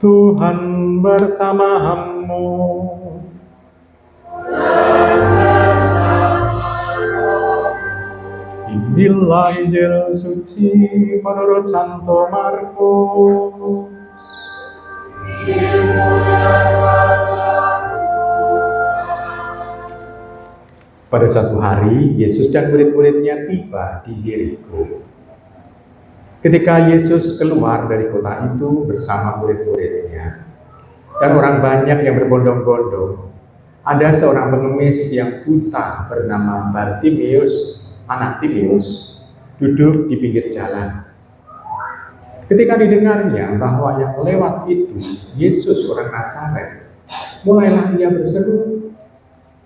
Tuhan bersamamu. Inilah Injil suci menurut Santo Markus. Pada suatu hari, Yesus dan murid-muridnya tiba di Yeriko. Ketika Yesus keluar dari kota itu bersama murid-muridnya, dan orang banyak yang berbondong-bondong, ada seorang pengemis yang buta bernama Bartimeus, anak Timeus, duduk di pinggir jalan. Ketika didengarnya bahwa yang lewat itu Yesus orang Nazaret, mulailah ia berseru,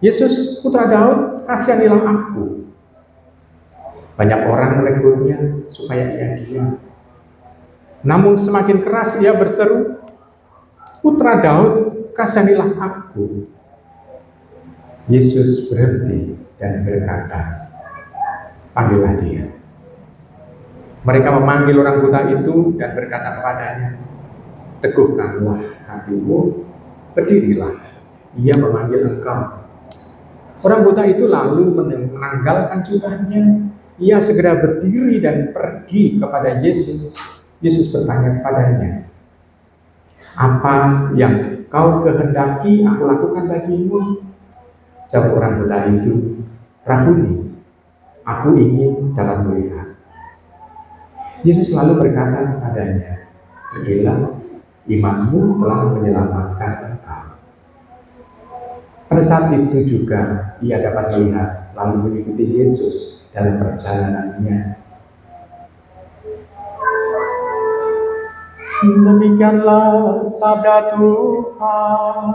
"Yesus, putra Daud, kasihanilah aku." Banyak orang menegurnya supaya ia diam. Namun semakin keras ia berseru, "Putra Daud, kasihanilah aku." Yesus berhenti dan berkata, "Panggillah dia." Mereka memanggil orang buta itu dan berkata kepadanya, "Teguhkanlah hatimu, berdirilah, ia memanggil engkau." Orang buta itu lalu menanggalkan jubahnya. Ia segera berdiri dan pergi kepada Yesus. Yesus bertanya kepadanya, "Apa yang kau kehendaki aku lakukan bagimu?" Jawab orang buta itu, "Rabuni, aku ingin dapat melihat." Yesus lalu berkata kepadanya, "Pergilah, imanmu telah menyelamatkan engkau." Pada saat itu juga ia dapat melihat lalu mengikuti Yesus dalam perjalanannya. Demikianlah sabda Tuhan.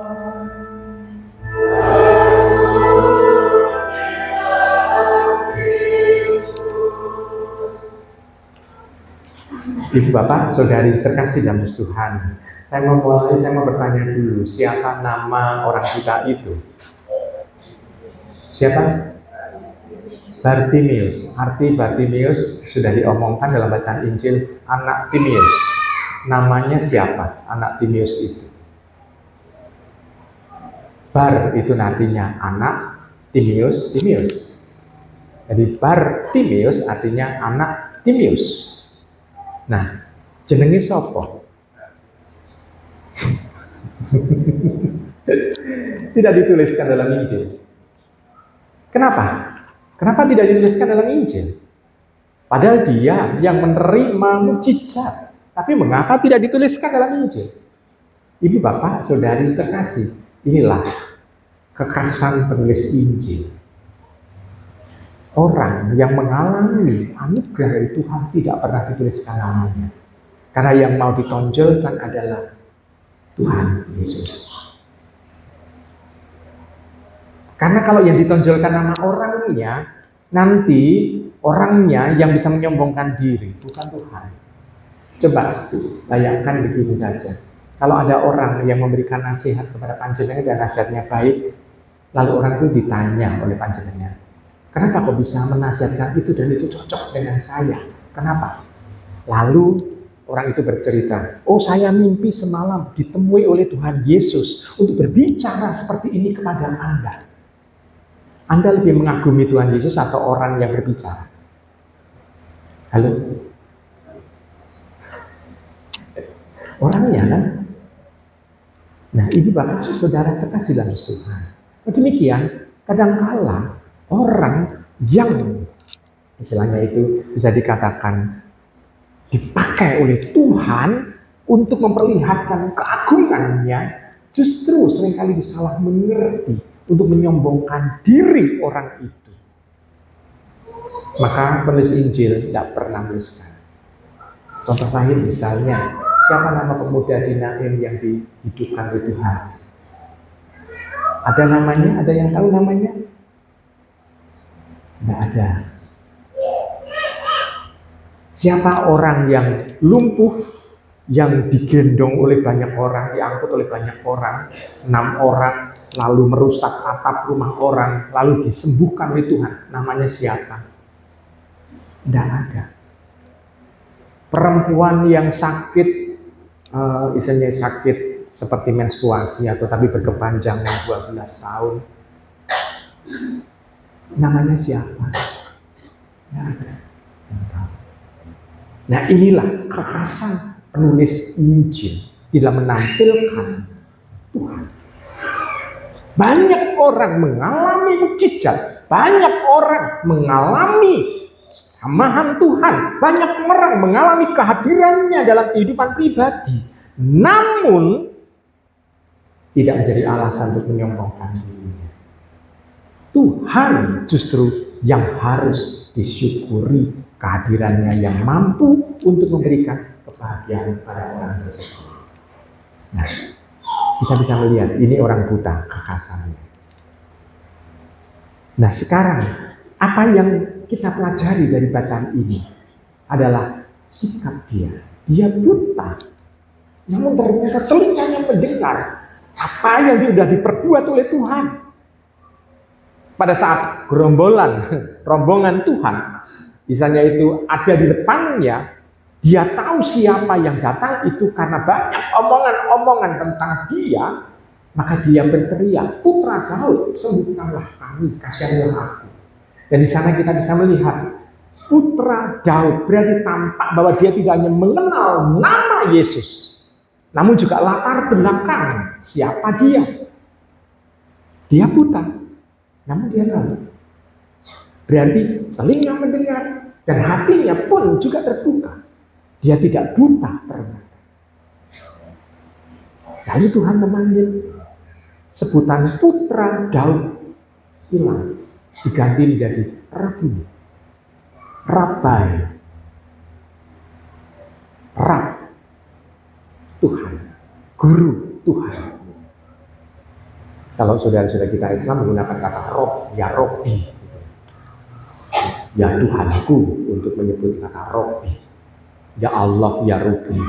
Ibu bapak, saudari terkasih dalam Tuhan, saya mau bertanya dulu, siapa nama orang buta itu? Siapa? Bartimeus. Arti Bartimeus sudah diomongkan dalam bacaan Injil, anak Timeus. Namanya siapa anak Timeus itu? Bar itu artinya anak, Timeus. Jadi Bartimeus artinya anak Timeus. Nah, jenenge sapa? Tidak dituliskan dalam Injil. Kenapa? Kenapa tidak dituliskan dalam Injil? Padahal dia yang menerima mukjizat. Tapi mengapa tidak dituliskan dalam Injil? Ibu bapak, saudari terkasih, inilah kekhasan penulis Injil. Orang yang mengalami anugerah dari Tuhan tidak pernah dituliskan namanya. Karena yang mau ditonjolkan adalah Tuhan Yesus. Karena kalau yang ditonjolkan nama orangnya, nanti orangnya yang bisa menyombongkan diri, bukan Tuhan. Coba bayangkan begini saja. Kalau ada orang yang memberikan nasihat kepada panjenengan dan nasihatnya baik, lalu orang itu ditanya oleh panjenengan, "Kenapa kau bisa menasihatkan itu dan itu cocok dengan saya? Kenapa?" Lalu orang itu bercerita, "Oh, saya mimpi semalam ditemui oleh Tuhan Yesus untuk berbicara seperti ini kepada Anda." Anda lebih mengagumi Tuhan Yesus atau orang yang berbicara? Halo? Orangnya kan? Nah, ini bapak saudara terkasih dalam Tuhan. Demikian, kadangkala orang yang istilahnya itu bisa dikatakan dipakai oleh Tuhan untuk memperlihatkan keagungannya, justru seringkali disalah mengerti untuk menyombongkan diri orang itu. Maka penulis Injil tidak pernah menuliskan. Contoh lain misalnya, siapa nama pemuda di Nain yang dihidupkan oleh Tuhan? Ada namanya? Ada yang tahu namanya? Tidak ada. Siapa orang yang lumpuh, yang digendong oleh banyak orang, diangkut oleh banyak orang, 6 orang, lalu merusak atap rumah orang, lalu disembuhkan oleh Tuhan? Namanya siapa? Tidak ada. Perempuan yang sakit misalnya sakit seperti menstruasi atau tapi berkepanjangan 12 tahun. Namanya siapa? Nggak ada yang tahu. Nah, inilah kekhasan penulis Injil dalam menampilkan Tuhan. Banyak orang mengalami mukjizat, banyak orang mengalami samahan Tuhan, banyak orang mengalami kehadirannya dalam kehidupan pribadi, namun tidak menjadi alasan untuk menyombongkan dirinya. Tuhan justru yang harus disyukuri, kehadirannya yang mampu untuk memberikan kebahagiaan pada orang tersebut. Nah, kita bisa melihat ini orang buta kekhasannya. Nah, sekarang apa yang kita pelajari dari bacaan ini adalah sikap dia. Dia buta, namun ternyata telinganya mendengar apa yang sudah diperbuat oleh Tuhan. Pada saat rombongan Tuhan, misalnya itu ada di depannya, dia tahu siapa yang datang itu karena banyak omongan-omongan tentang dia, maka dia berteriak, "Putra Daud, sembuhkanlah kami, kasihanlah aku." Dan di sana kita bisa melihat Putra Daud berarti tampak bahwa dia tidak hanya mengenal nama Yesus, namun juga latar belakang siapa dia. Dia buta, namun dia tahu. Berarti telinga mendengar dan hatinya pun juga terbuka. Dia tidak buta ternyata. Lalu Tuhan memanggil sebutan Putra Daud hilang, diganti menjadi Rabai, Rab, Tuhan, Guru Tuhan. Kalau saudara-saudara kita Islam menggunakan kata Rob, ya Robbi, ya Tuhanku untuk menyebut kata Robbi, ya Allah, ya Robbi,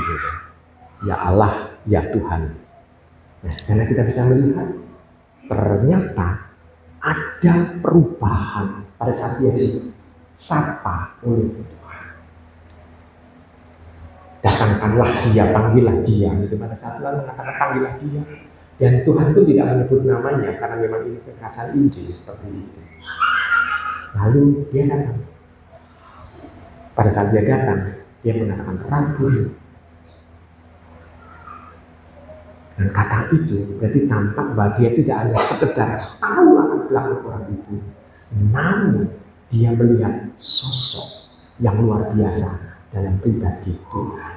ya Allah, ya Tuhan. Nah, sana kita bisa melihat ternyata ada perubahan pada saat dia disapa oleh Tuhan. Datangkanlah dia, panggillah dia. Pada saat Tuhan mengatakan panggillah dia, dan Tuhan pun tidak menyebut namanya karena memang ini kekhasan Injil seperti itu. Lalu dia datang. Pada saat dia datang, dia mengatakan Rabbuni. Dan kata itu berarti tampak bahwa dia tidak hanya sekedar tahu akan belakang orang itu, namun dia melihat sosok yang luar biasa dalam pribadi Tuhan.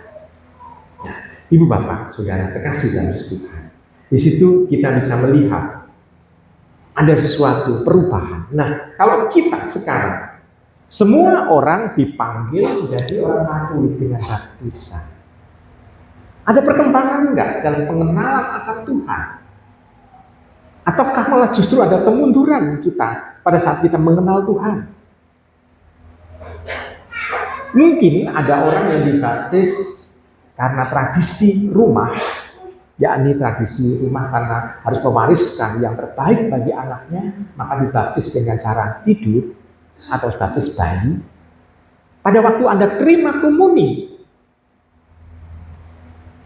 Nah, Ibu Bapak, Saudara terkasih dalam Tuhan, di situ kita bisa melihat ada sesuatu perubahan. Nah, kalau kita sekarang semua orang dipanggil menjadi orang Katolik dengan baptisan, ada perkembangan enggak dalam pengenalan akan Tuhan? Ataukah malah justru ada kemunduran kita pada saat kita mengenal Tuhan? Mungkin ada orang yang dibaptis karena tradisi rumah, yakni tradisi rumah karena harus mewariskan yang terbaik bagi anaknya, maka dibaptis dengan cara tidur atau baptis bayi. Pada waktu Anda terima komuni,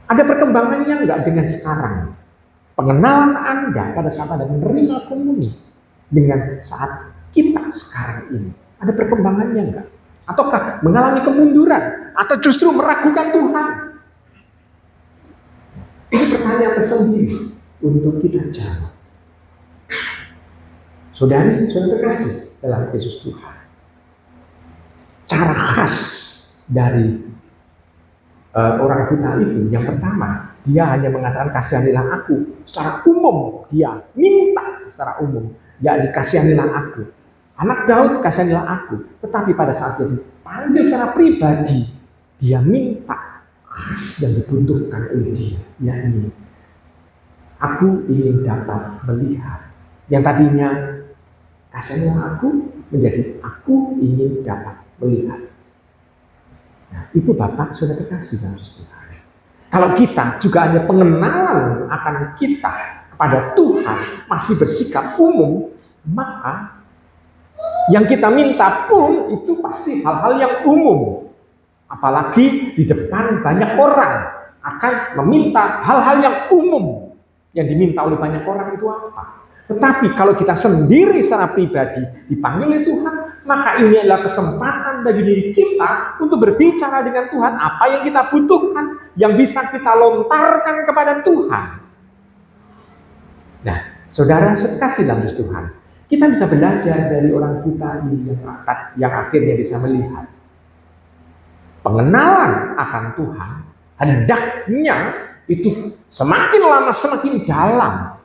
ada perkembangannya enggak dengan sekarang? Pengenalan Anda pada saat Anda menerima komuni dengan saat kita sekarang ini, ada perkembangannya enggak? Ataukah mengalami kemunduran? Atau justru meragukan Tuhan? Ini pertanyaan tersendiri untuk kita jawab. Saudari, saudara terkasih dalam Yesus Tuhan, cara khas dari orang buta itu, yang pertama, dia hanya mengatakan kasihanilah aku. Secara umum, dia minta secara umum, yakni kasihanilah aku. Anak Daud, kasihanilah aku. Tetapi pada saat dia dipanggil secara pribadi, dia minta khas yang dibutuhkan oleh dia, yakni aku ingin dapat melihat. Yang tadinya kasihanilah aku menjadi aku ingin dapat melihat. Nah, itu Bapak sudah terkasih dalam Tuhan. Kalau kita juga hanya pengenalan akan kita kepada Tuhan masih bersikap umum, maka yang kita minta pun itu pasti hal-hal yang umum. Apalagi di depan banyak orang akan meminta hal-hal yang umum yang diminta oleh banyak orang itu apa. Tetapi kalau kita sendiri secara pribadi dipanggil oleh Tuhan, maka ini adalah kesempatan bagi diri kita untuk berbicara dengan Tuhan apa yang kita butuhkan, yang bisa kita lontarkan kepada Tuhan. Nah, saudara kasih dalam Tuhan, kita bisa belajar dari orang buta ini yang akhirnya bisa melihat. Pengenalan akan Tuhan hendaknya itu semakin lama semakin dalam.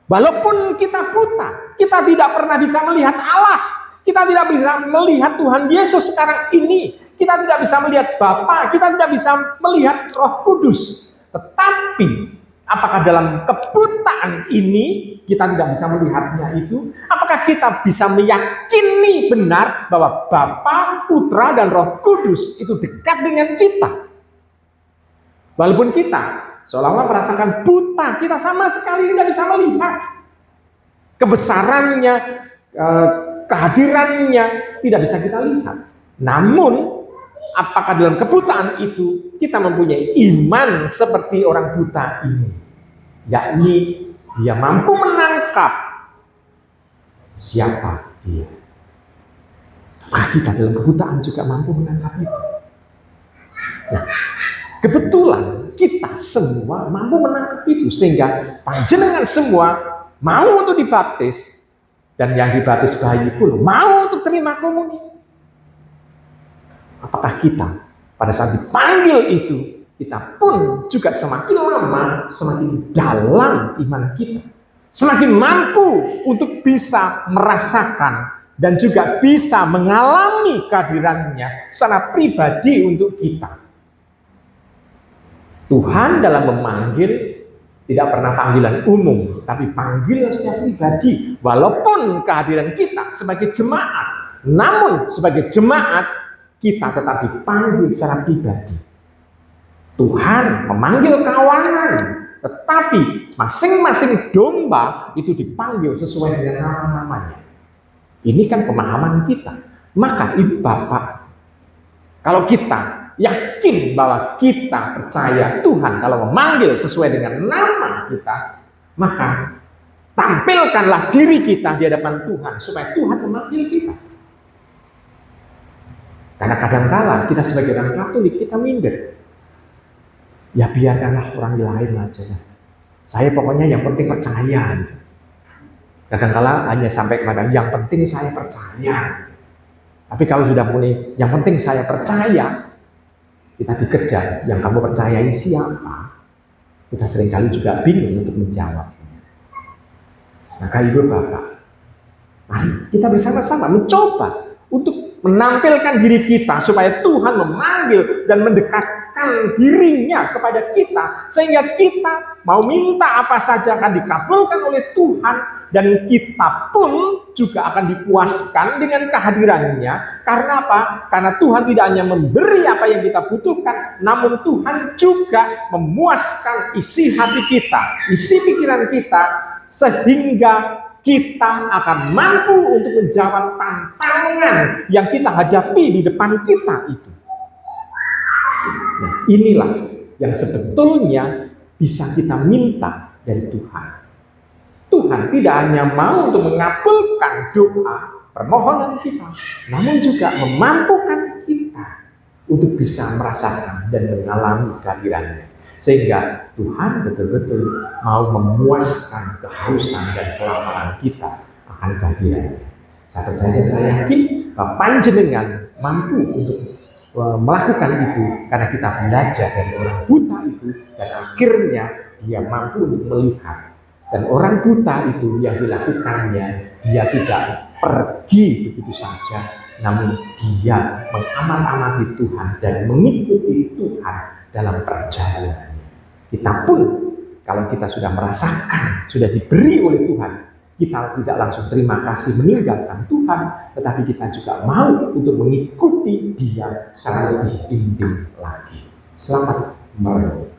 Walaupun kita buta, kita tidak pernah bisa melihat Allah, kita tidak bisa melihat Tuhan Yesus sekarang ini, kita tidak bisa melihat Bapa, kita tidak bisa melihat Roh Kudus. Tetapi apakah dalam kebutaan ini kita tidak bisa melihatnya itu? Apakah kita bisa meyakini benar bahwa Bapa, Putra, dan Roh Kudus itu dekat dengan kita? Walaupun kita seolah-olah merasakan buta, kita sama sekali tidak bisa melihat kebesarannya, kehadirannya, tidak bisa kita lihat. Namun, apakah dalam kebutaan itu kita mempunyai iman seperti orang buta ini? Yakni dia mampu menangkap siapa dia. Apakah kita dalam kebutaan juga mampu menangkap itu? Nah, kebetulan kita semua mampu menangkap itu, sehingga panjenengan semua mau untuk dibaptis, dan yang dibaptis bayi pun mau untuk terima komuni. Apakah kita pada saat dipanggil itu, kita pun juga semakin lama semakin dalam iman kita, semakin mampu untuk bisa merasakan dan juga bisa mengalami kehadirannya secara pribadi untuk kita. Tuhan dalam memanggil tidak pernah panggilan umum, tapi panggilan secara pribadi. Walaupun kehadiran kita sebagai jemaat, namun sebagai jemaat kita tetap dipanggil secara pribadi. Tuhan memanggil kawanan, tetapi masing-masing domba itu dipanggil sesuai dengan nama-namanya. Ini kan pemahaman kita. Maka Ibu Bapak, kalau kita yakin bahwa kita percaya Tuhan kalau memanggil sesuai dengan nama kita, maka tampilkanlah diri kita di hadapan Tuhan supaya Tuhan memanggil kita. Karena kadang-kala kita sebagai orang Katolik kita minder. Ya biarkanlah orang lain aja. Saya pokoknya yang penting percaya. Kadang-kala hanya sampai kepada yang penting saya percaya. Tapi kalau sudah mulai yang penting saya percaya, kita dikejar, yang kamu percayai siapa? Kita seringkali juga bingung untuk menjawab. Maka Ibu Bapak, mari kita bersama-sama mencoba untuk menampilkan diri kita supaya Tuhan memanggil dan mendekatkan dirinya kepada kita, sehingga kita mau minta apa saja akan dikabulkan oleh Tuhan, dan kita pun juga akan dipuaskan dengan kehadirannya. Karena apa? Karena Tuhan tidak hanya memberi apa yang kita butuhkan, namun Tuhan juga memuaskan isi hati kita, isi pikiran kita, sehingga kita akan mampu untuk menjawab tantangan yang kita hadapi di depan kita itu. Nah, inilah yang sebetulnya bisa kita minta dari Tuhan. Tuhan tidak hanya mau untuk mengabulkan doa, permohonan kita, namun juga memampukan kita untuk bisa merasakan dan mengalami kehadirannya. Sehingga Tuhan betul-betul mau memuaskan kehausan dan kelaparan kita akan kehadirannya. Saya percaya, saya yakin panjenengan mampu untuk melakukan itu karena kita belajar dari orang buta itu, dan akhirnya dia mampu untuk melihat. Dan orang buta itu yang dilakukannya, dia tidak pergi begitu saja, namun dia mengamat-amati Tuhan dan mengikuti Tuhan dalam perjalanan. Kita pun kalau kita sudah merasakan, sudah diberi oleh Tuhan, kita tidak langsung terima kasih meninggalkan Tuhan, tetapi kita juga mau untuk mengikuti Dia secara lebih intim lagi. Selamat merenung.